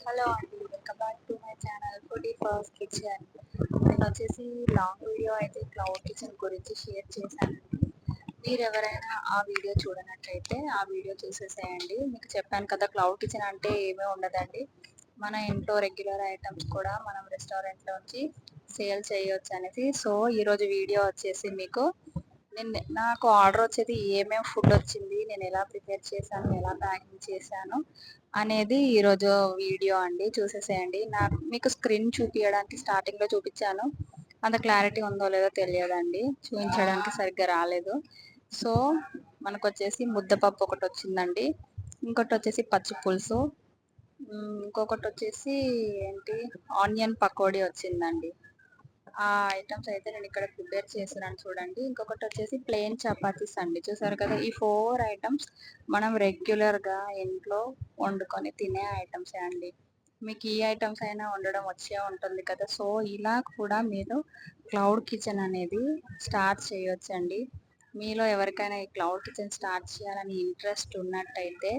Hello అండి, welcome back to my channel foodie first kitchen. నేను వచ్చేసి లాంగ్ వీడియో అయితే క్లౌడ్ కిచెన్ గురించి షేర్ చేశానండి. మీరు ఎవరైనా ఆ వీడియో చూడనట్లయితే ఆ వీడియో చూసేసేయండి. మీకు చెప్పాను కదా, క్లౌడ్ కిచెన్ అంటే ఏమీ ఉండదండి. మన ఇంట్లో రెగ్యులర్ ఐటమ్స్ కూడా మనం రెస్టారెంట్లో నుంచి సేల్ చేయొచ్చు అనేసి. సో ఈరోజు వీడియో వచ్చేసి మీకు నాకు ఆర్డర్ వచ్చేది ఏమేమి ఫుడ్ వచ్చింది, నేను ఎలా ప్రిపేర్ చేశాను, ఎలా ప్యాకింగ్ చేశాను అనేది ఈరోజు వీడియో అండి. చూసేసేయండి. మీకు స్క్రీన్ చూపించడానికి స్టార్టింగ్లో చూపించాను, అంత క్లారిటీ ఉందో లేదో తెలియదండి, చూపించడానికి సరిగ్గా రాలేదు. సో మనకు వచ్చేసి ముద్దపప్పు ఒకటి వచ్చిందండి, ఇంకొకటి వచ్చేసి పచ్చి పులుసు, ఇంకొకటి వచ్చేసి ఏంటి ఆనియన్ పకోడీ వచ్చిందండి. ఆ ఐటమ్స్ అయితే నేను ఇక్కడ ప్రిపేర్ చేస్తున్నాను చూడండి. ఇంకొకటి వచ్చేసి ప్లెయిన్ చపాతీస్ అండి. చూసారు కదా, ఈ 4 ఐటమ్స్ మనం రెగ్యులర్గా ఇంట్లో వండుకొని తినే ఐటమ్సే అండి. మీకు ఈ ఐటమ్స్ అయినా వండడం వచ్చే ఉంటుంది కదా. సో ఇలా కూడా మీరు క్లౌడ్ కిచెన్ అనేది స్టార్ట్ చేయొచ్చండి. మీలో ఎవరికైనా ఈ క్లౌడ్ కిచెన్ స్టార్ట్ చేయాలని ఇంట్రెస్ట్ ఉన్నట్టయితే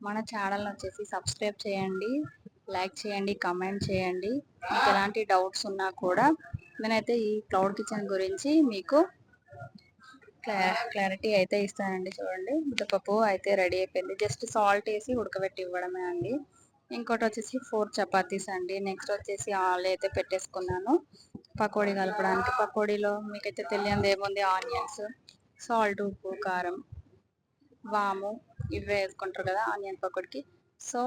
మన ఛానల్ వచ్చేసి సబ్స్క్రైబ్ చేయండి, లైక్ చేయండి, కమెంట్ చేయండి. మీకు ఎలాంటి డౌట్స్ ఉన్నా కూడా నేనైతే ఈ క్లౌడ్ కిచెన్ గురించి మీకు క్లారిటీ అయితే ఇస్తానండి. చూడండి, ముద్దపప్పు అయితే రెడీ అయిపోయింది, జస్ట్ సాల్ట్ వేసి ఉడకబెట్టి ఇవ్వడమే అండి. ఇంకోటి వచ్చేసి 4 చపాతీస్ అండి. నెక్స్ట్ వచ్చేసి ఆలు అయితే పెట్టేసుకున్నాను పకోడీ కలపడానికి. పకోడీలో మీకైతే తెలియంది ఏముంది, ఆనియన్స్, సాల్ట్, ఉప్పు, కారం, వాము ఇవే వేసుకుంటారు కదా ఆనియన్ పకోడీకి. సో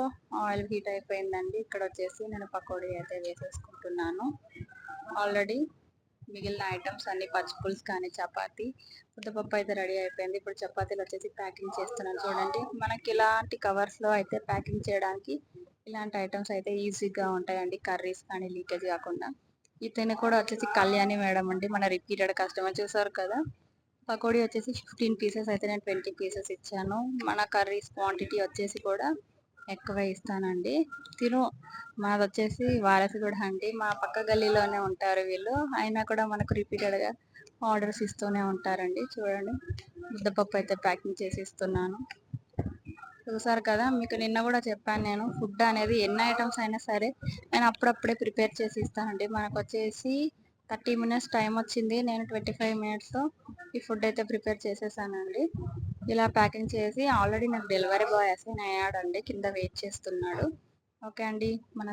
ఆయిల్ హీట్ అయిపోయిందండి. ఇక్కడ వచ్చేసి నేను పకోడీ అయితే వేసేసుకుంటున్నాను. ఆల్రెడీ మిగిలిన ఐటమ్స్ అన్ని పచ్చి పులుసు కానీ చపాతీ, ముద్దపప్పు అయితే రెడీ అయిపోయింది. ఇప్పుడు చపాతీలు వచ్చేసి ప్యాకింగ్ చేస్తున్నాను చూడండి. మనకి ఇలాంటి కవర్స్లో అయితే ప్యాకింగ్ చేయడానికి ఇలాంటి ఐటమ్స్ అయితే ఈజీగా ఉంటాయండి, కర్రీస్ కానీ లీకేజ్ కాకుండా. ఇతను కూడా వచ్చేసి కళ్యాణి మేడం అండి, మన రిపీటెడ్ కస్టమర్. చూసారు కదా, పకోడీ వచ్చేసి 15 పీసెస్ అయితే నేను 20 పీసెస్ ఇచ్చాను. మన కర్రీస్ క్వాంటిటీ వచ్చేసి కూడా ఎక్కువ ఇస్తానండి. తిను మాది వచ్చేసి వారసుగూడ అండి, మా పక్క గల్లీలోనే ఉంటారు వీళ్ళు, అయినా కూడా మనకు రిపీటెడ్గా ఆర్డర్స్ ఇస్తూనే ఉంటారండి. చూడండి, ముద్దపప్పు అయితే ప్యాకింగ్ చేసి ఇస్తున్నాను. చూసారు కదా, మీకు నిన్న కూడా చెప్పాను, నేను ఫుడ్ అనేది ఎన్ని ఐటమ్స్ అయినా సరే నేను అప్పుడప్పుడే ప్రిపేర్ చేసి ఇస్తానండి. మనకు వచ్చేసి 30 మినిట్స్ టైం వచ్చింది, నేను 25 మినిట్స్లో ఈ ఫుడ్ అయితే ప్రిపేర్ చేసేసానండి. ఇలా ప్యాకింగ్ చేసి ఆల్రెడీ నాకు డెలివరీ బాయ్ అసైన్ అయ్యాడండి, కింద వెయిట్ చేస్తున్నాడు. ఓకే అండి, మన